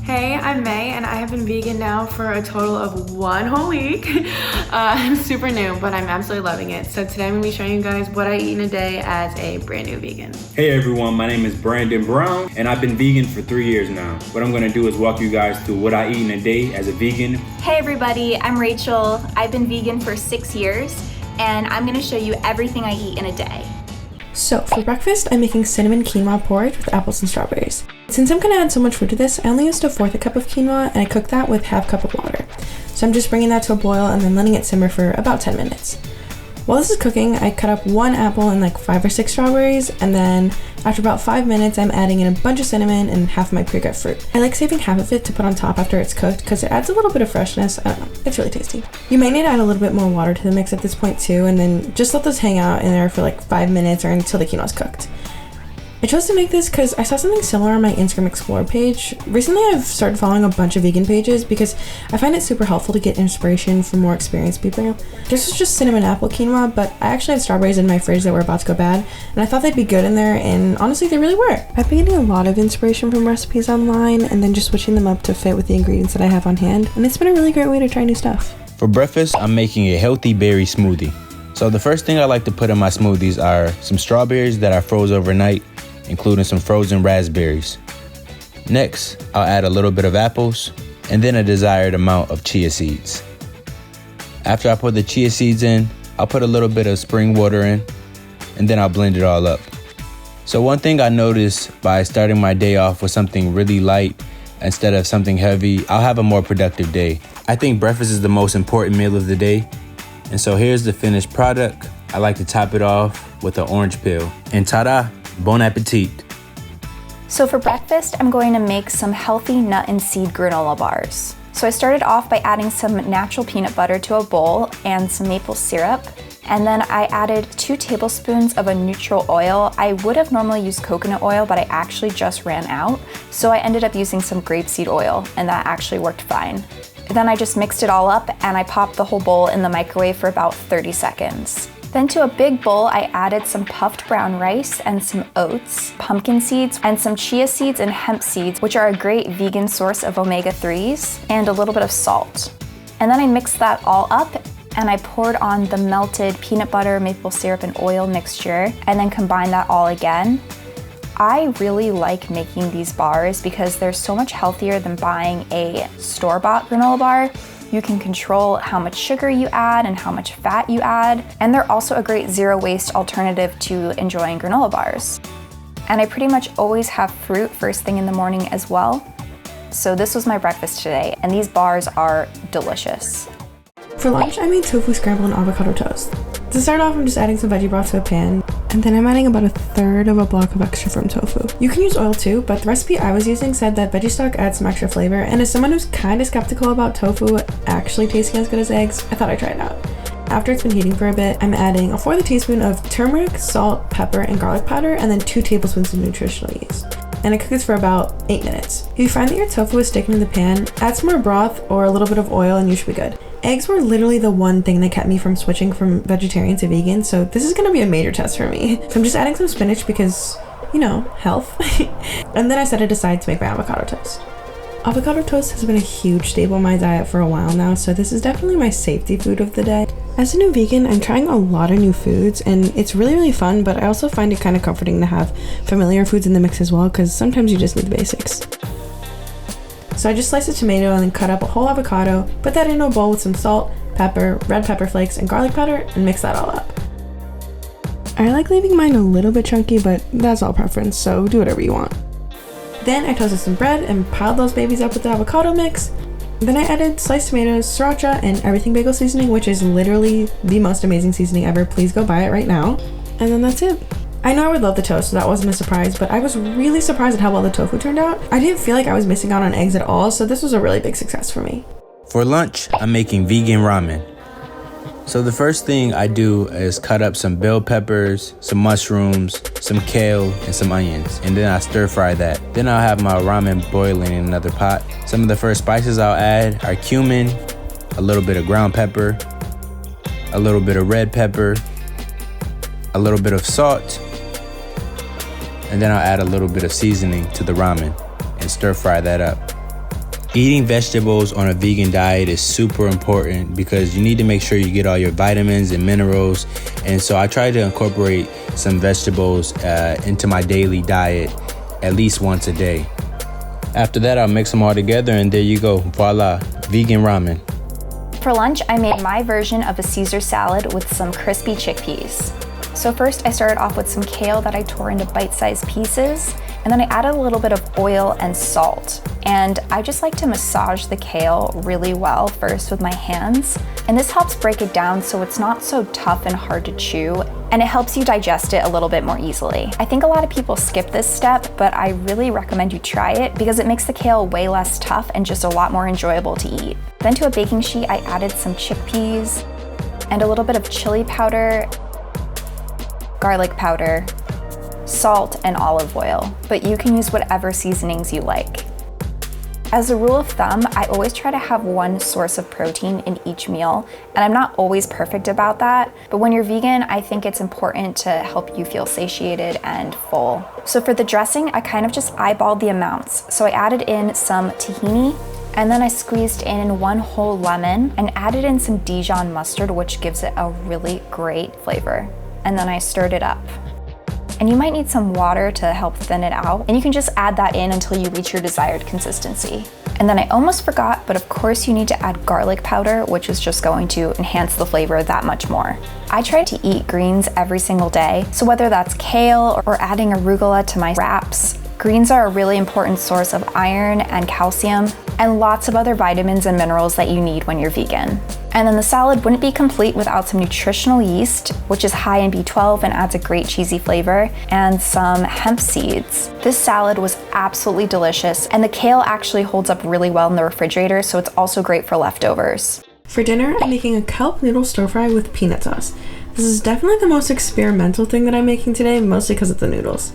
Hey, I'm Mei, and I have been vegan now for a total of 1 whole week. I'm super new, but I'm absolutely loving it. So today I'm gonna be showing you guys what I eat in a day as a brand new vegan. Hey everyone, my name is Brandon Brown, and I've been vegan for 3 years now. What I'm gonna do is walk you guys through what I eat in a day as a vegan. Hey everybody, I'm Rachel. I've been vegan for 6 years, and I'm gonna show you everything I eat in a day. So for breakfast, I'm making cinnamon quinoa porridge with apples and strawberries. Since I'm gonna add so much food to this, I only used 1/4 cup of quinoa and I cooked that with 1/2 cup of water. So I'm just bringing that to a boil and then letting it simmer for about 10 minutes. While this is cooking, I cut up 1 apple and like 5 or 6 strawberries, and then after about 5 minutes, I'm adding in a bunch of cinnamon and half of my pre-cut fruit. I like saving half of it to put on top after it's cooked because it adds a little bit of freshness. I don't know, it's really tasty. You might need to add a little bit more water to the mix at this point too, and then just let those hang out in there for like 5 minutes or until the quinoa's cooked. I chose to make this because I saw something similar on my Instagram Explore page. Recently, I've started following a bunch of vegan pages because I find it super helpful to get inspiration from more experienced people. This was just cinnamon apple quinoa, but I actually had strawberries in my fridge that were about to go bad, and I thought they'd be good in there, and honestly, they really were. I've been getting a lot of inspiration from recipes online, and then just switching them up to fit with the ingredients that I have on hand, and it's been a really great way to try new stuff. For breakfast, I'm making a healthy berry smoothie. So the first thing I like to put in my smoothies are some strawberries that I froze overnight, including some frozen raspberries. Next, I'll add a little bit of apples and then a desired amount of chia seeds. After I put the chia seeds in, I'll put a little bit of spring water in and then I'll blend it all up. So one thing I noticed by starting my day off with something really light instead of something heavy, I'll have a more productive day. I think breakfast is the most important meal of the day. And so here's the finished product. I like to top it off with an orange peel. And ta-da! Bon appetit. So for breakfast, I'm going to make some healthy nut and seed granola bars. So I started off by adding some natural peanut butter to a bowl and some maple syrup. And then I added 2 tablespoons of a neutral oil. I would have normally used coconut oil, but I actually just ran out. So I ended up using some grapeseed oil, and that actually worked fine. Then I just mixed it all up and I popped the whole bowl in the microwave for about 30 seconds. Then to a big bowl, I added some puffed brown rice and some oats, pumpkin seeds, and some chia seeds and hemp seeds, which are a great vegan source of omega-3s, and a little bit of salt. And then I mixed that all up and I poured on the melted peanut butter, maple syrup, and oil mixture, and then combined that all again. I really like making these bars because they're so much healthier than buying a store-bought granola bar. You can control how much sugar you add and how much fat you add, and they're also a great zero-waste alternative to enjoying granola bars. And I pretty much always have fruit first thing in the morning as well. So this was my breakfast today, and these bars are delicious. For lunch, I made tofu scramble and avocado toast. To start off, I'm just adding some veggie broth to a pan, and then I'm adding about 1/3 of a block of extra firm tofu. You can use oil too, but the recipe I was using said that veggie stock adds some extra flavor, and as someone who's kind of skeptical about tofu actually tasting as good as eggs, I thought I'd try it out. After it's been heating for a bit, I'm adding 1/4 teaspoon of turmeric, salt, pepper, and garlic powder, and then 2 tablespoons of nutritional yeast. And I cook this for about 8 minutes. If you find that your tofu is sticking to the pan, add some more broth or a little bit of oil and you should be good. Eggs were literally the one thing that kept me from switching from vegetarian to vegan, so this is gonna be a major test for me. So I'm just adding some spinach because, you know, health. And then I set it aside to make my avocado toast. Avocado toast has been a huge staple in my diet for a while now, so this is definitely my safety food of the day. As a new vegan, I'm trying a lot of new foods, and it's really fun, but I also find it kind of comforting to have familiar foods in the mix as well, because sometimes you just need the basics. So I just sliced a tomato and then cut up a whole avocado, put that into a bowl with some salt, pepper, red pepper flakes, and garlic powder, and mix that all up. I like leaving mine a little bit chunky, but that's all preference, so do whatever you want. Then I toasted some bread and piled those babies up with the avocado mix. Then I added sliced tomatoes, sriracha, and everything bagel seasoning, which is literally the most amazing seasoning ever. Please go buy it right now. And then that's it. I know I would love the toast, so that wasn't a surprise, but I was really surprised at how well the tofu turned out. I didn't feel like I was missing out on eggs at all, so this was a really big success for me. For lunch, I'm making vegan ramen. So the first thing I do is cut up some bell peppers, some mushrooms, some kale, and some onions, and then I stir fry that. Then I'll have my ramen boiling in another pot. Some of the first spices I'll add are cumin, a little bit of ground pepper, a little bit of red pepper, a little bit of salt, and then I'll add a little bit of seasoning to the ramen and stir fry that up. Eating vegetables on a vegan diet is super important because you need to make sure you get all your vitamins and minerals. And so I try to incorporate some vegetables into my daily diet at least once a day. After that, I'll mix them all together and there you go. Voila, vegan ramen. For lunch, I made my version of a Caesar salad with some crispy chickpeas. So first I started off with some kale that I tore into bite-sized pieces, and then I added a little bit of oil and salt. And I just like to massage the kale really well first with my hands. And this helps break it down so it's not so tough and hard to chew, and it helps you digest it a little bit more easily. I think a lot of people skip this step, but I really recommend you try it because it makes the kale way less tough and just a lot more enjoyable to eat. Then to a baking sheet, I added some chickpeas and a little bit of chili powder, garlic powder, salt, and olive oil, but you can use whatever seasonings you like. As a rule of thumb, I always try to have one source of protein in each meal, and I'm not always perfect about that, but when you're vegan, I think it's important to help you feel satiated and full. So for the dressing, I kind of just eyeballed the amounts. So I added in some tahini, and then I squeezed in 1 whole lemon and added in some Dijon mustard, which gives it a really great flavor. And then I stirred it up. And you might need some water to help thin it out, and you can just add that in until you reach your desired consistency. And then I almost forgot, but of course you need to add garlic powder, which is just going to enhance the flavor that much more. I try to eat greens every single day, so whether that's kale or adding arugula to my wraps, greens are a really important source of iron and calcium and lots of other vitamins and minerals that you need when you're vegan. And then the salad wouldn't be complete without some nutritional yeast, which is high in B12 and adds a great cheesy flavor, and some hemp seeds. This salad was absolutely delicious, and the kale actually holds up really well in the refrigerator, so it's also great for leftovers. For dinner, I'm making a kelp noodle stir fry with peanut sauce. This is definitely the most experimental thing that I'm making today, mostly because of the noodles.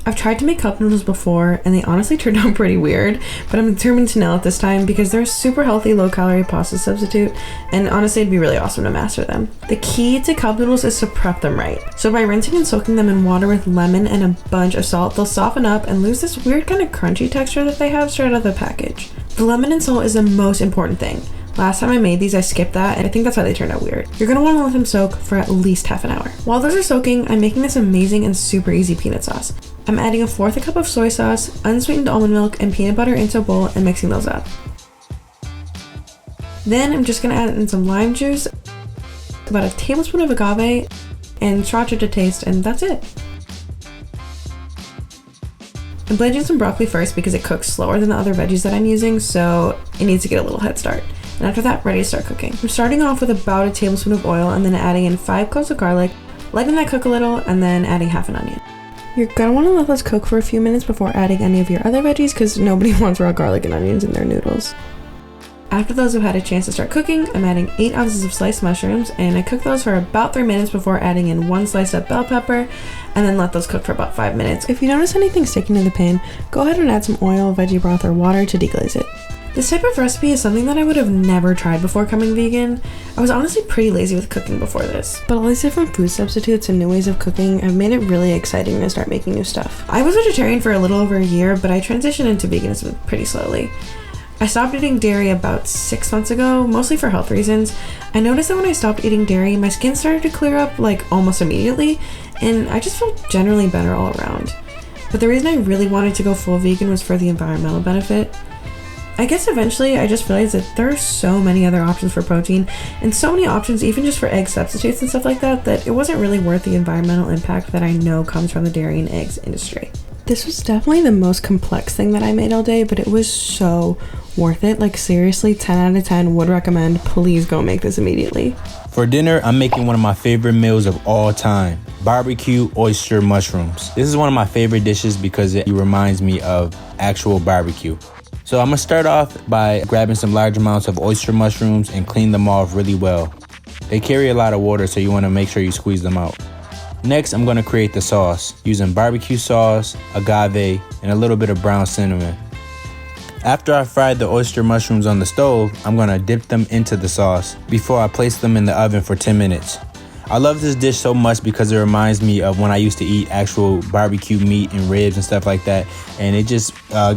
I've tried to make cup noodles before and they honestly turned out pretty weird, but I'm determined to nail it this time because they're a super healthy low-calorie pasta substitute, and honestly it'd be really awesome to master them. The key to cup noodles is to prep them right. So by rinsing and soaking them in water with lemon and a bunch of salt, they'll soften up and lose this weird kind of crunchy texture that they have straight out of the package. The lemon and salt is the most important thing. Last time I made these, I skipped that, and I think that's why they turned out weird. You're gonna wanna let them soak for at least half an hour. While those are soaking, I'm making this amazing and super easy peanut sauce. I'm adding 1/4 cup of soy sauce, unsweetened almond milk, and peanut butter into a bowl and mixing those up. Then I'm just gonna add in some lime juice, about a tablespoon of agave, and sriracha to taste, and that's it. I'm blanching some broccoli first because it cooks slower than the other veggies that I'm using, so it needs to get a little head start. And after that, ready to start cooking. I'm starting off with about a tablespoon of oil and then adding in 5 cloves of garlic, letting that cook a little, and then adding half an onion. You're gonna wanna let this cook for a few minutes before adding any of your other veggies because nobody wants raw garlic and onions in their noodles. After those have had a chance to start cooking, I'm adding 8 ounces of sliced mushrooms, and I cook those for about 3 minutes before adding in 1 sliced up bell pepper, and then let those cook for about 5 minutes. If you notice anything sticking to the pan, go ahead and add some oil, veggie broth, or water to deglaze it. This type of recipe is something that I would have never tried before coming vegan. I was honestly pretty lazy with cooking before this, but all these different food substitutes and new ways of cooking have made it really exciting to start making new stuff. I was vegetarian for a little over a year, but I transitioned into veganism pretty slowly. I stopped eating dairy about 6 months ago, mostly for health reasons. I noticed that when I stopped eating dairy, my skin started to clear up like almost immediately, and I just felt generally better all around. But the reason I really wanted to go full vegan was for the environmental benefit. I guess eventually I just realized that there are so many other options for protein and so many options even just for egg substitutes and stuff like that, that it wasn't really worth the environmental impact that I know comes from the dairy and eggs industry. This was definitely the most complex thing that I made all day, but it was so worth it. Like seriously, 10 out of 10 would recommend. Please go make this immediately. For dinner, I'm making one of my favorite meals of all time, barbecue oyster mushrooms. This is one of my favorite dishes because it reminds me of actual barbecue. So I'm gonna start off by grabbing some large amounts of oyster mushrooms and clean them off really well. They carry a lot of water, so you wanna make sure you squeeze them out. Next, I'm gonna create the sauce using barbecue sauce, agave, and a little bit of brown cinnamon. After I fried the oyster mushrooms on the stove, I'm gonna dip them into the sauce before I place them in the oven for 10 minutes. I love this dish so much because it reminds me of when I used to eat actual barbecue meat and ribs and stuff like that, and it just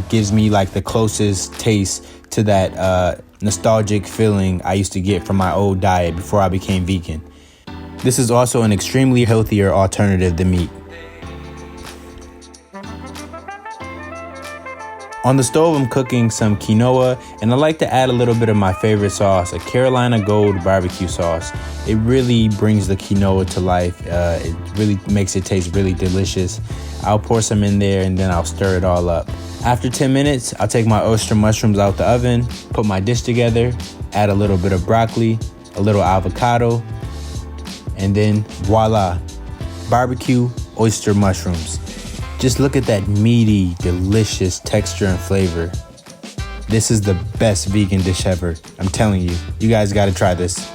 gives me like the closest taste to that nostalgic feeling I used to get from my old diet before I became vegan. This is also an extremely healthier alternative than meat. On the stove, I'm cooking some quinoa, and I like to add a little bit of my favorite sauce, a Carolina Gold barbecue sauce. It really brings the quinoa to life. It really makes it taste really delicious. I'll pour some in there and then I'll stir it all up. After 10 minutes, I'll take my oyster mushrooms out the oven, put my dish together, add a little bit of broccoli, a little avocado, and then voila, barbecue oyster mushrooms. Just look at that meaty, delicious texture and flavor. This is the best vegan dish ever. I'm telling you, you guys gotta try this.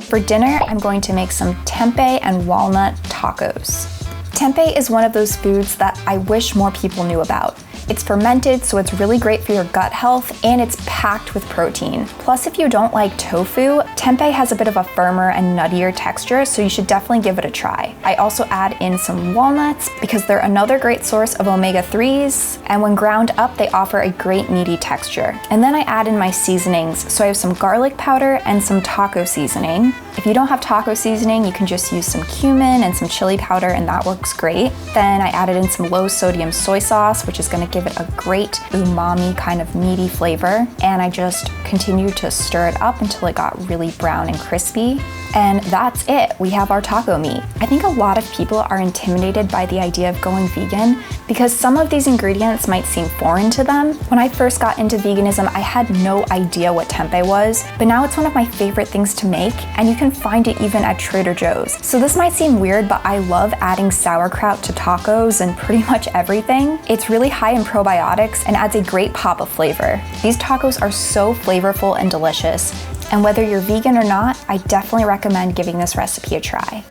For dinner, I'm going to make some tempeh and walnut tacos. Tempeh is one of those foods that I wish more people knew about. It's fermented, so it's really great for your gut health, and it's packed with protein. Plus, if you don't like tofu, tempeh has a bit of a firmer and nuttier texture, so you should definitely give it a try. I also add in some walnuts because they're another great source of omega-3s, and when ground up, they offer a great meaty texture. And then I add in my seasonings, so I have some garlic powder and some taco seasoning. If you don't have taco seasoning, you can just use some cumin and some chili powder, and that works great. Then I added in some low-sodium soy sauce, which is gonna give it a great umami kind of meaty flavor. And I just continued to stir it up until it got really brown and crispy. And that's it, we have our taco meat. I think a lot of people are intimidated by the idea of going vegan because some of these ingredients might seem foreign to them. When I first got into veganism, I had no idea what tempeh was, but now it's one of my favorite things to make, and you can find it even at Trader Joe's. So this might seem weird, but I love adding sauerkraut to tacos and pretty much everything. It's really high in probiotics and adds a great pop of flavor. These tacos are so flavorful and delicious. And whether you're vegan or not, I definitely recommend giving this recipe a try.